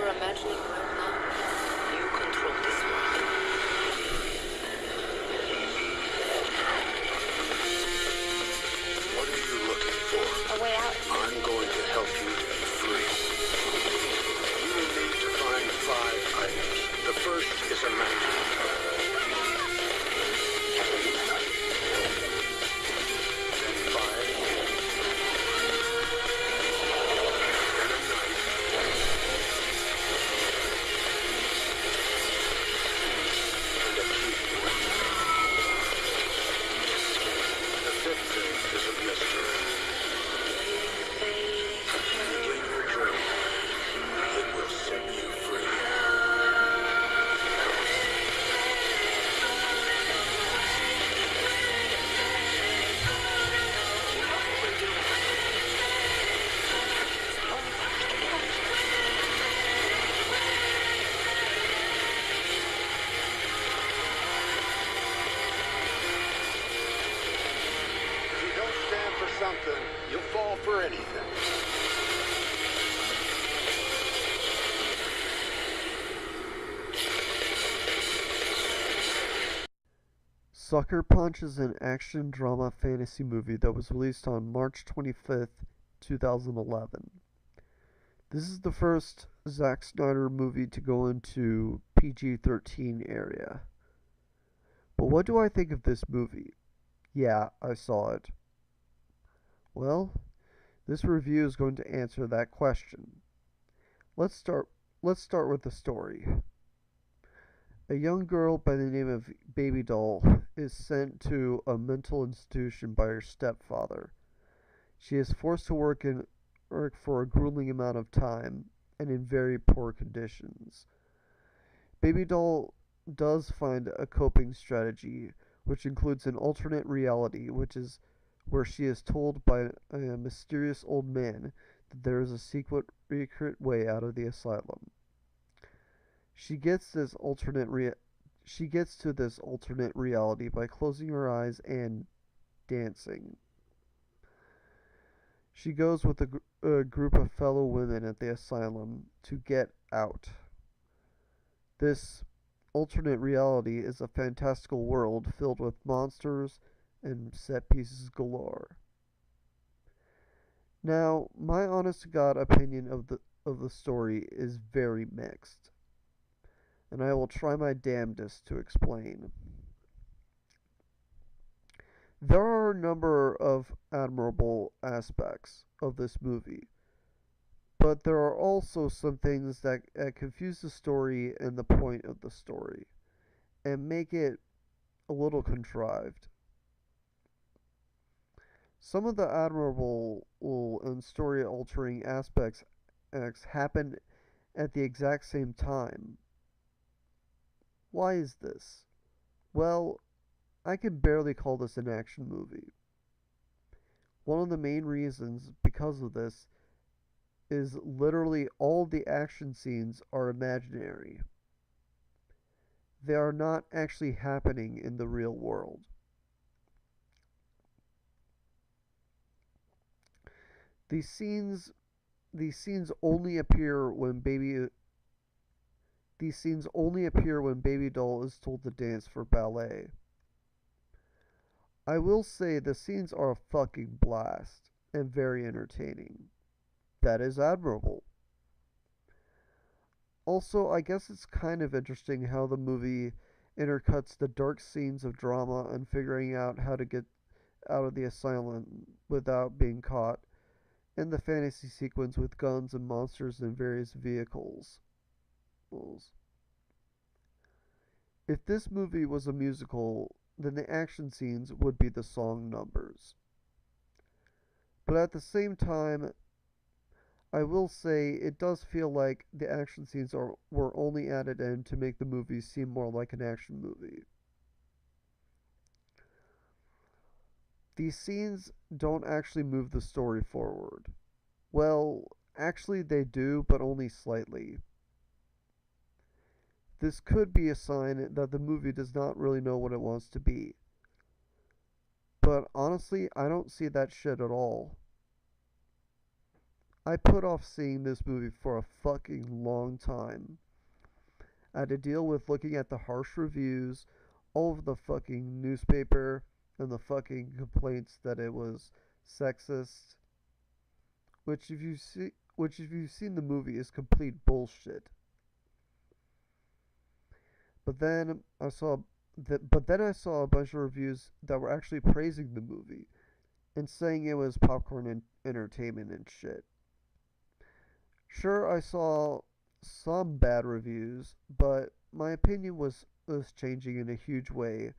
you're imagining right now. You control this world. What are you looking for? A way out. I'm going to help you to be free. You will need to find 5 items. The first is a lantern. Then fire. Then a knife. And a key. The 5th thing is a mystery. Begin your journey. It will set you free. If you don't stand for something, you'll fall for anything. Sucker Punch is an action drama fantasy movie that was released on March 25th, 2011. This is the first Zack Snyder movie to go into PG-13 area. But what do I think of this movie? Yeah, I saw it. Well, this review is going to answer that question. Let's start with the story. A young girl by the name of Baby Doll is sent to a mental institution by her stepfather. She is forced to work for a grueling amount of time and in very poor conditions. Baby Doll does find a coping strategy, which includes an alternate reality, which is where she is told by a mysterious old man that there is a secret way out of the asylum. She gets to this alternate reality by closing her eyes and dancing. She goes with a group of fellow women at the asylum to get out. This alternate reality is a fantastical world filled with monsters and set pieces galore. Now, my honest to God opinion of the story is very mixed, and I will try my damnedest to explain. There are a number of admirable aspects of this movie, but there are also some things that confuse the story and the point of the story, and make it a little contrived. Some of the admirable and story-altering aspects happen at the exact same time. Why is this? Well, I can barely call this an action movie. One of the main reasons because of this is literally all the action scenes are imaginary. They are not actually happening in the real world. These scenes only appear when Baby Doll is told to dance for ballet. I will say the scenes are a fucking blast and very entertaining. That is admirable. Also, I guess it's kind of interesting how the movie intercuts the dark scenes of drama and figuring out how to get out of the asylum without being caught, and the fantasy sequence with guns and monsters and various vehicles. If this movie was a musical, then the action scenes would be the song numbers. But at the same time, I will say it does feel like the action scenes were only added in to make the movie seem more like an action movie. These scenes don't actually move the story forward. Well, actually they do, but only slightly. This could be a sign that the movie does not really know what it wants to be. But honestly, I don't see that shit at all. I put off seeing this movie for a fucking long time. I had to deal with looking at the harsh reviews, all of the fucking newspaper, and the fucking complaints that it was sexist, which if you've seen the movie is complete bullshit. But then I saw I saw a bunch of reviews that were actually praising the movie and saying it was popcorn entertainment and shit. Sure, I saw some bad reviews, but my opinion was changing in a huge way,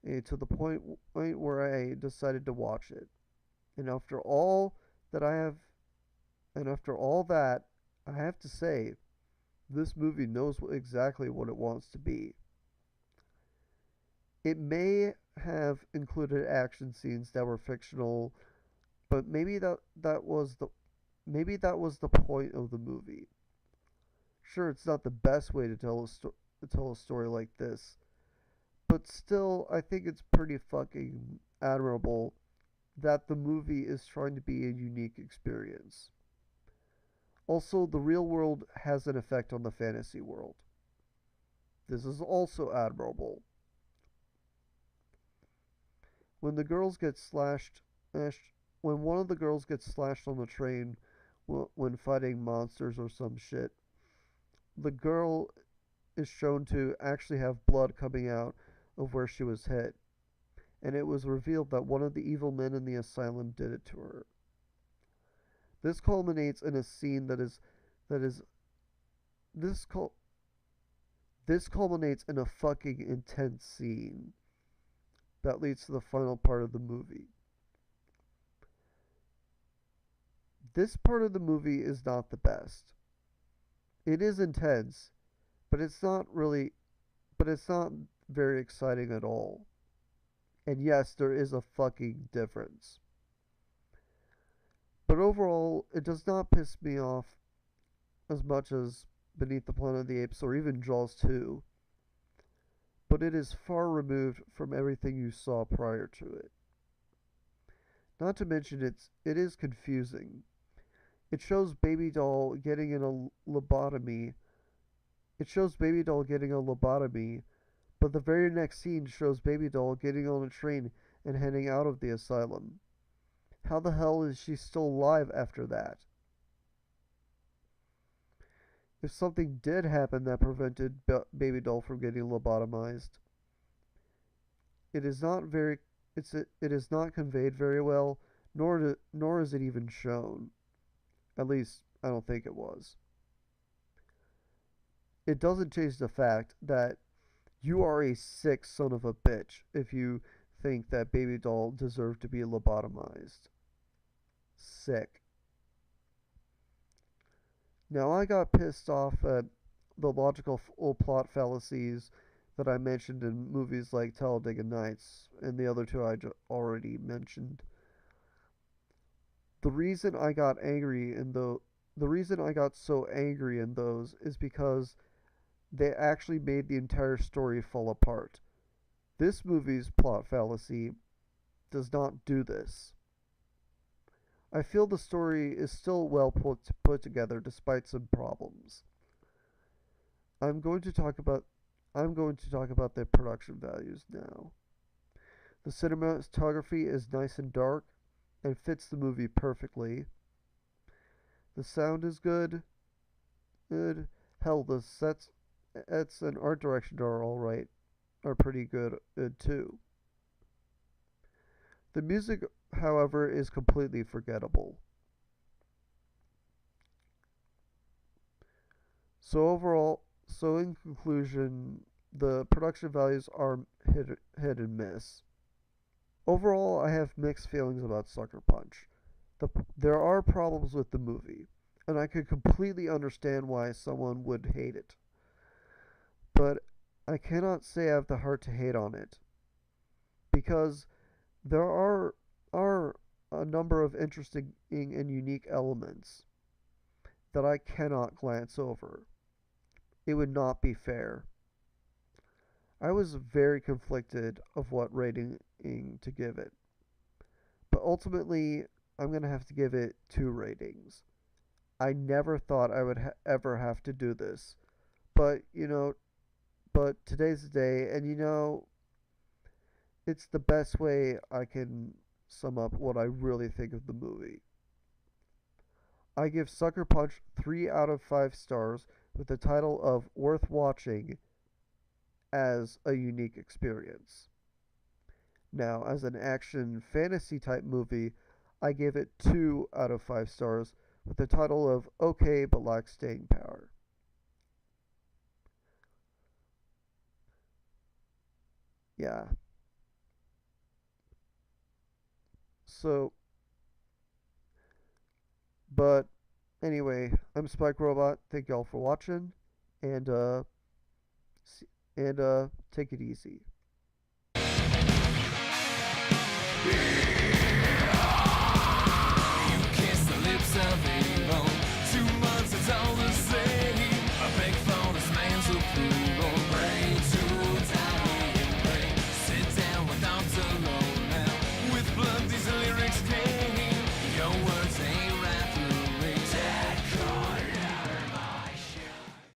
to the point where I decided to watch it. And after all that I have, and after all that, I have to say, this movie knows exactly what it wants to be. It may have included action scenes that were fictional, but maybe that was the point of the movie. Sure, it's not the best way to tell a story like this, but still, I think it's pretty fucking admirable that the movie is trying to be a unique experience. Also, the real world has an effect on the fantasy world. This is also admirable. When the girls get slashed, when one of the girls gets slashed on the train when fighting monsters or some shit, the girl is shown to actually have blood coming out of where she was hit, and it was revealed that one of the evil men in the asylum did it to her. This culminates in a scene that is this cul this culminates in a fucking intense scene that leads to the final part of the movie. This part of the movie is not the best. It is intense, but it's not very exciting at all. And yes, there is a fucking difference. But overall, it does not piss me off as much as Beneath the Planet of the Apes or even Jaws 2, but it is far removed from everything you saw prior to it. Not to mention it is confusing. It shows Baby Doll getting a lobotomy. It shows Baby Doll getting a lobotomy, but the very next scene shows Baby Doll getting on a train and heading out of the asylum. How the hell is she still alive after that? If something did happen that prevented Baby Doll from getting lobotomized, it is not very it is not conveyed very well, nor is it even shown. At least I don't think it was. It doesn't change the fact that you are a sick son of a bitch if you think that Baby Doll deserved to be lobotomized. Sick. Now, I got pissed off at the logical plot fallacies that I mentioned in movies like Talladega Nights and the other two I already mentioned. The reason I got so angry in those is because they actually made the entire story fall apart. This movie's plot fallacy does not do this. I feel the story is still well put together despite some problems. I'm going to talk about the production values now. The cinematography is nice and dark and fits the movie perfectly. The sound is good. Hell, the sets and art direction are alright, are pretty good too. The music, however, is completely forgettable. So in conclusion, the production values are hit and miss. Overall, I have mixed feelings about Sucker Punch. There are problems with the movie, and I could completely understand why someone would hate it. But I cannot say I have the heart to hate on it, because there are a number of interesting and unique elements that I cannot glance over. It would not be fair. I was very conflicted of what rating to give it, but ultimately I'm going to have to give it 2 ratings. I never thought I would ever have to do this. But, but today's the day, and it's the best way I can sum up what I really think of the movie. I give Sucker Punch 3 out of 5 stars with the title of Worth Watching as a unique experience. Now, as an action fantasy type movie, I give it 2 out of 5 stars with the title of Okay But Lacks Staying Power. Yeah. So, but anyway, I'm Spike Robot. Thank y'all for watching, and take it easy.